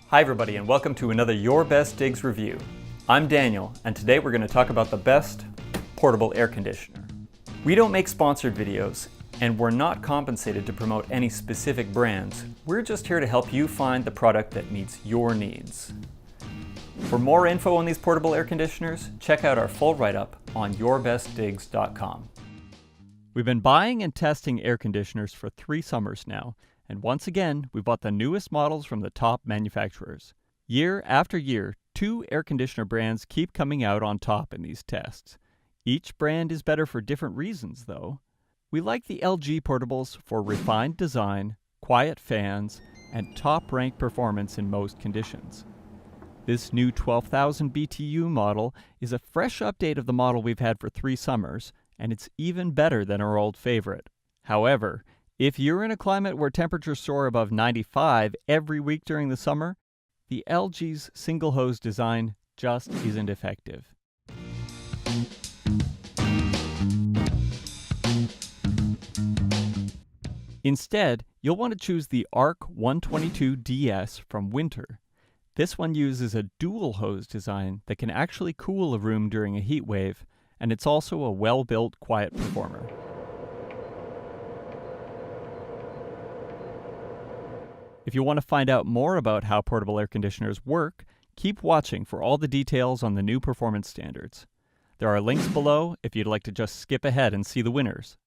Hi everybody and welcome to another Your Best Digs review. I'm Daniel and today we're going to talk about the best portable air conditioner. We don't make sponsored videos and we're not compensated to promote any specific brands. We're just here to help you find the product that meets your needs. For more info on these portable air conditioners, check out our full write-up on yourbestdigs.com. We've been buying and testing air conditioners for 3 summers now. And once again, we bought the newest models from the top manufacturers. Year after year, 2 air conditioner brands keep coming out on top in these tests. Each brand is better for different reasons, though. We like the LG portables for refined design, quiet fans, and top-ranked performance in most conditions. This new 12,000 BTU model is a fresh update of the model we've had for 3 summers, and it's even better than our old favorite. However, if you're in a climate where temperatures soar above 95 every week during the summer, the LG's single hose design just isn't effective. Instead, you'll want to choose the ARC 122DS from Winter. This one uses a dual hose design that can actually cool a room during a heat wave, and it's also a well-built quiet performer. If you want to find out more about how portable air conditioners work, keep watching for all the details on the new performance standards. There are links below if you'd like to just skip ahead and see the winners.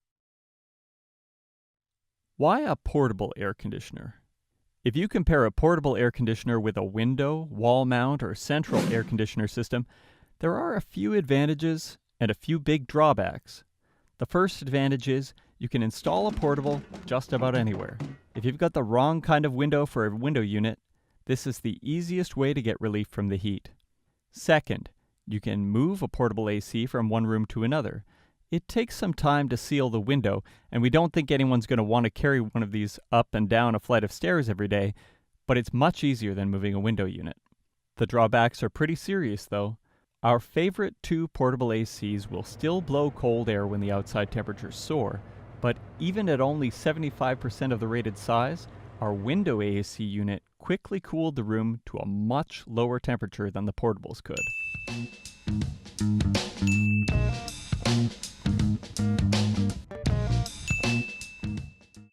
Why a portable air conditioner? If you compare a portable air conditioner with a window, wall mount, or central air conditioner system, there are a few advantages and a few big drawbacks. The first advantage is you can install a portable just about anywhere. If you've got the wrong kind of window for a window unit, this is the easiest way to get relief from the heat. Second, you can move a portable AC from one room to another. It takes some time to seal the window, and we don't think anyone's going to want to carry one of these up and down a flight of stairs every day, but it's much easier than moving a window unit. The drawbacks are pretty serious, though. Our favorite 2 portable ACs will still blow cold air when the outside temperatures soar, but even at only 75% of the rated size, our window AC unit quickly cooled the room to a much lower temperature than the portables could.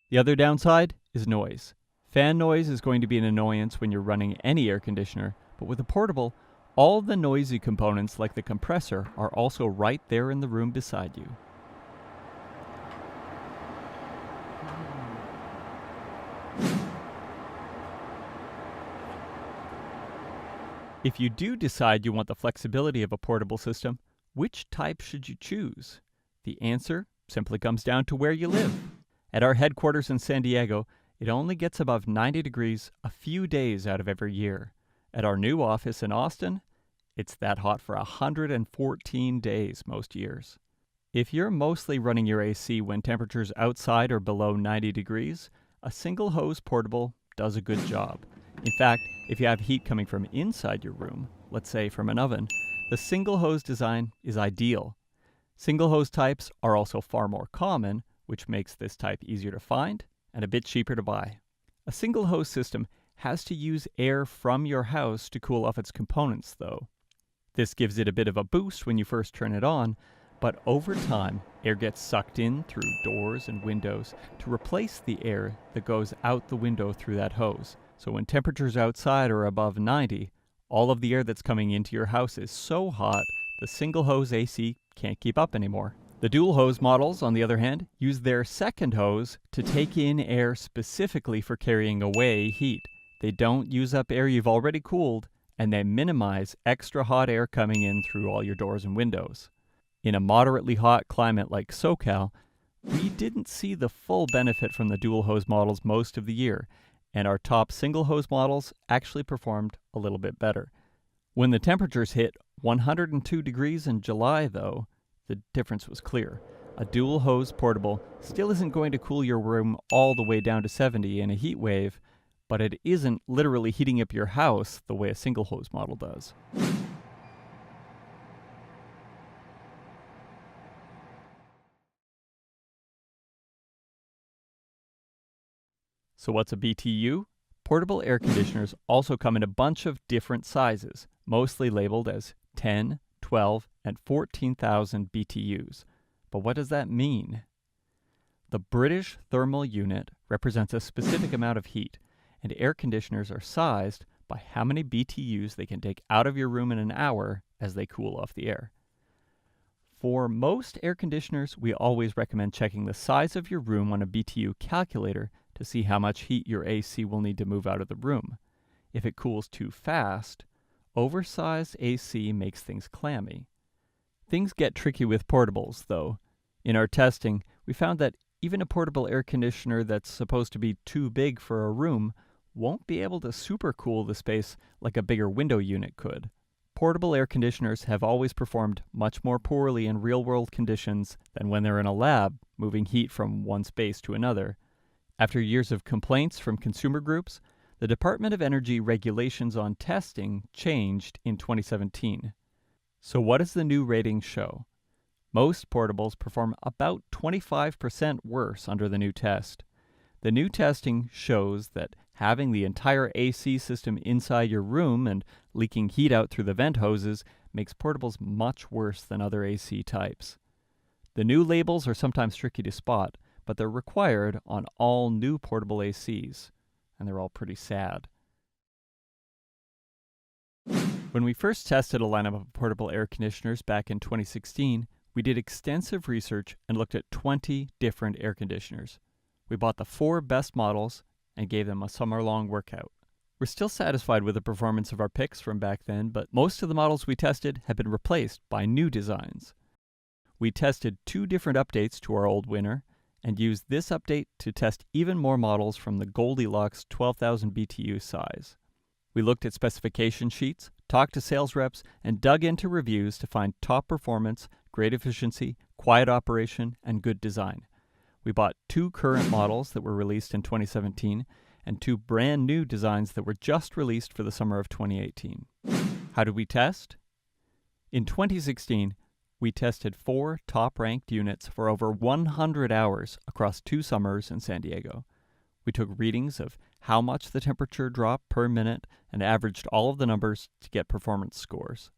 The other downside is noise. Fan noise is going to be an annoyance when you're running any air conditioner, but with a portable, all the noisy components like the compressor are also right there in the room beside you. If you do decide you want the flexibility of a portable system, which type should you choose? The answer simply comes down to where you live. At our headquarters in San Diego, it only gets above 90 degrees a few days out of every year. At our new office in Austin, it's that hot for 114 days most years. If you're mostly running your AC when temperatures outside are below 90 degrees, a single hose portable does a good job. In fact, if you have heat coming from inside your room, let's say from an oven, the single hose design is ideal. Single hose types are also far more common, which makes this type easier to find and a bit cheaper to buy. A single hose system has to use air from your house to cool off its components, though. This gives it a bit of a boost when you first turn it on, but over time, air gets sucked in through doors and windows to replace the air that goes out the window through that hose. So when temperatures outside are above 90, all of the air that's coming into your house is so hot, the single hose AC can't keep up anymore. The dual hose models, on the other hand, use their second hose to take in air specifically for carrying away heat. They don't use up air you've already cooled, and they minimize extra hot air coming in through all your doors and windows. In a moderately hot climate like SoCal, we didn't see the full benefit from the dual hose models most of the year, and our top single hose models actually performed a little bit better. When the temperatures hit 102 degrees in July, though, the difference was clear. A dual hose portable still isn't going to cool your room all the way down to 70 in a heat wave, but it isn't literally heating up your house the way a single hose model does. So what's a BTU? Portable air conditioners also come in a bunch of different sizes, mostly labeled as 10, 12, and 14,000 BTUs. But what does that mean? The British thermal unit represents a specific amount of heat, and air conditioners are sized by how many BTUs they can take out of your room in an hour as they cool off the air. For most air conditioners, we always recommend checking the size of your room on a BTU calculator to see how much heat your AC will need to move out of the room. If it cools too fast, oversized AC makes things clammy. Things get tricky with portables, though. In our testing, we found that even a portable air conditioner that's supposed to be too big for a room won't be able to supercool the space like a bigger window unit could. Portable air conditioners have always performed much more poorly in real-world conditions than when they're in a lab, moving heat from one space to another. After years of complaints from consumer groups, the Department of Energy regulations on testing changed in 2017. So what does the new rating show? Most portables perform about 25% worse under the new test. The new testing shows that having the entire AC system inside your room and leaking heat out through the vent hoses makes portables much worse than other AC types. The new labels are sometimes tricky to spot, but they're required on all new portable ACs, and they're all pretty sad. When we first tested a lineup of portable air conditioners back in 2016, we did extensive research and looked at 20 different air conditioners. We bought the 4 best models and gave them a summer-long workout. We're still satisfied with the performance of our picks from back then, but most of the models we tested have been replaced by new designs. We tested 2 different updates to our old winner, and used this update to test even more models from the Goldilocks 12,000 BTU size. We looked at specification sheets, talked to sales reps, and dug into reviews to find top performance, great efficiency, quiet operation, and good design. We bought 2 current models that were released in 2017, and 2 brand new designs that were just released for the summer of 2018. How did we test? In 2016, we tested 4 top-ranked units for over 100 hours across 2 summers in San Diego. We took readings of how much the temperature dropped per minute and averaged all of the numbers to get performance scores.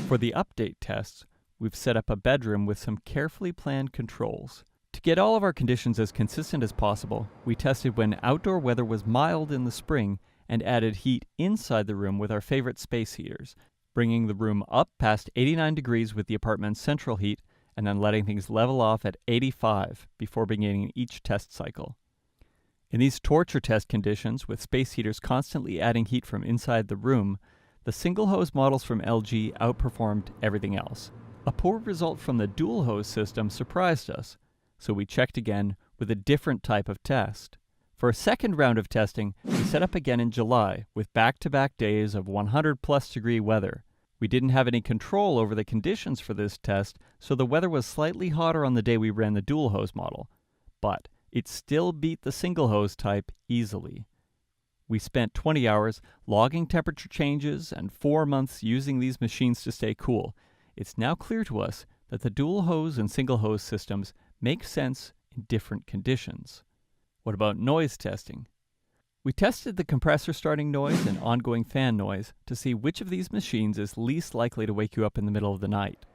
For the update tests, we've set up a bedroom with some carefully planned controls. To get all of our conditions as consistent as possible, we tested when outdoor weather was mild in the spring and added heat inside the room with our favorite space heaters, bringing the room up past 89 degrees with the apartment's central heat, and then letting things level off at 85 before beginning each test cycle. In these torture test conditions, with space heaters constantly adding heat from inside the room, the single-hose models from LG outperformed everything else. A poor result from the dual-hose system surprised us, so we checked again with a different type of test. For a second round of testing, we set up again in July with back-to-back days of 100-plus degree weather. We didn't have any control over the conditions for this test, so the weather was slightly hotter on the day we ran the dual-hose model. But it still beat the single-hose type easily. We spent 20 hours logging temperature changes and 4 months using these machines to stay cool. It's now clear to us that the dual-hose and single-hose systems make sense in different conditions. What about noise testing? We tested the compressor starting noise and ongoing fan noise to see which of these machines is least likely to wake you up in the middle of the night.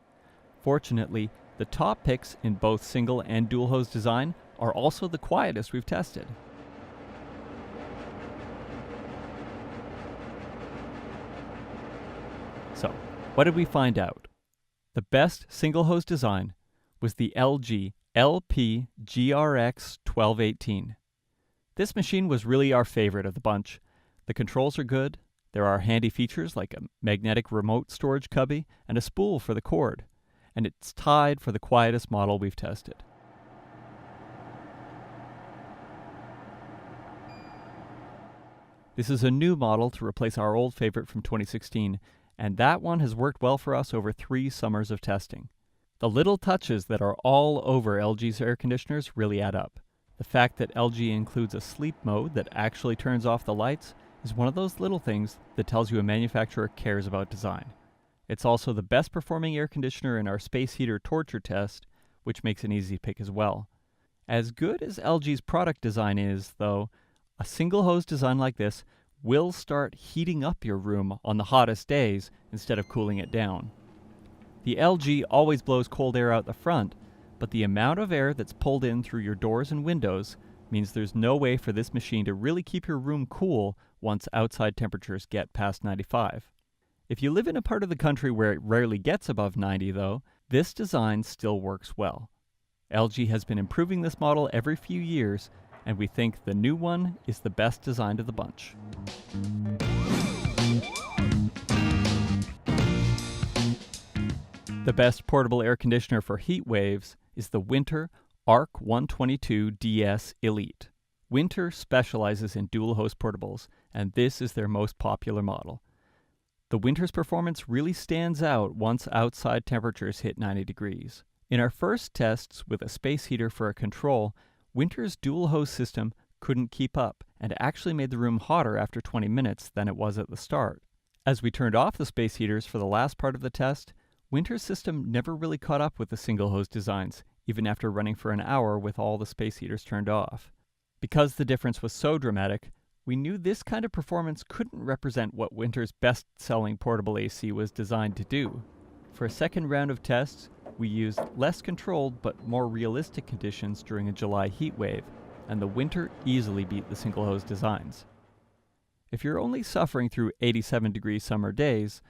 Fortunately, the top picks in both single and dual hose design are also the quietest we've tested. So, what did we find out? The best single hose design was the LG LP-GRX1218. This machine was really our favorite of the bunch. The controls are good, there are handy features like a magnetic remote storage cubby and a spool for the cord, and it's tied for the quietest model we've tested. This is a new model to replace our old favorite from 2016, and that one has worked well for us over 3 summers of testing. The little touches that are all over LG's air conditioners really add up. The fact that LG includes a sleep mode that actually turns off the lights is one of those little things that tells you a manufacturer cares about design. It's also the best performing air conditioner in our space heater torture test, which makes an easy pick as well. As good as LG's product design is, though, A single hose design like this will start heating up your room on the hottest days instead of cooling it down. The LG always blows cold air out the front, but the amount of air that's pulled in through your doors and windows means there's no way for this machine to really keep your room cool once outside temperatures get past 95. If you live in a part of the country where it rarely gets above 90 though, this design still works well. LG has been improving this model every few years, and we think the new one is the best designed of the bunch. The best portable air conditioner for heat waves is the Winter ARC122DS Elite. Winter specializes in dual host portables, and this is their most popular model. The Winter's performance really stands out once outside temperatures hit 90 degrees. In our first tests with a space heater for a control, Winter's dual hose system couldn't keep up and actually made the room hotter after 20 minutes than it was at the start. As we turned off the space heaters for the last part of the test, Winter's system never really caught up with the single hose designs, even after running for an hour with all the space heaters turned off. Because the difference was so dramatic, we knew this kind of performance couldn't represent what Winter's best-selling portable AC was designed to do. For a second round of tests, we used less controlled but more realistic conditions during a July heat wave, and the Winter easily beat the single hose designs. If you're only suffering through 87-degree summer days,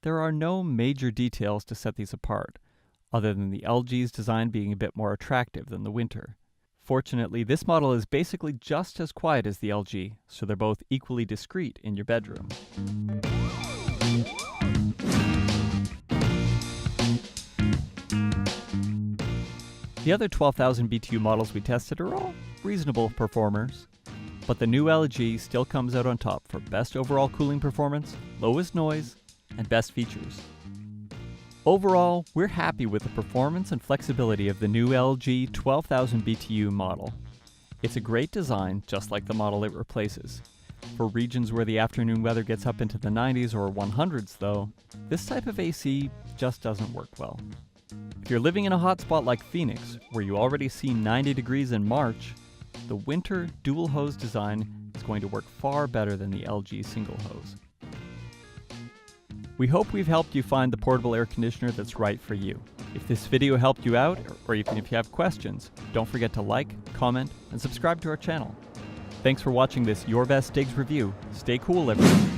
there are no major details to set these apart, other than the LG's design being a bit more attractive than the Winter. Fortunately, this model is basically just as quiet as the LG, so they're both equally discreet in your bedroom. The other 12,000 BTU models we tested are all reasonable performers, but the new LG still comes out on top for best overall cooling performance, lowest noise, and best features. Overall, we're happy with the performance and flexibility of the new LG 12,000 BTU model. It's a great design, just like the model it replaces. For regions where the afternoon weather gets up into the 90s or 100s though, this type of AC just doesn't work well. If you're living in a hot spot like Phoenix, where you already see 90 degrees in March, the Winter dual hose design is going to work far better than the LG single hose. We hope we've helped you find the portable air conditioner that's right for you. If this video helped you out, or even if you have questions, don't forget to like, comment, and subscribe to our channel. Thanks for watching this Your Best Digs review. Stay cool, everyone.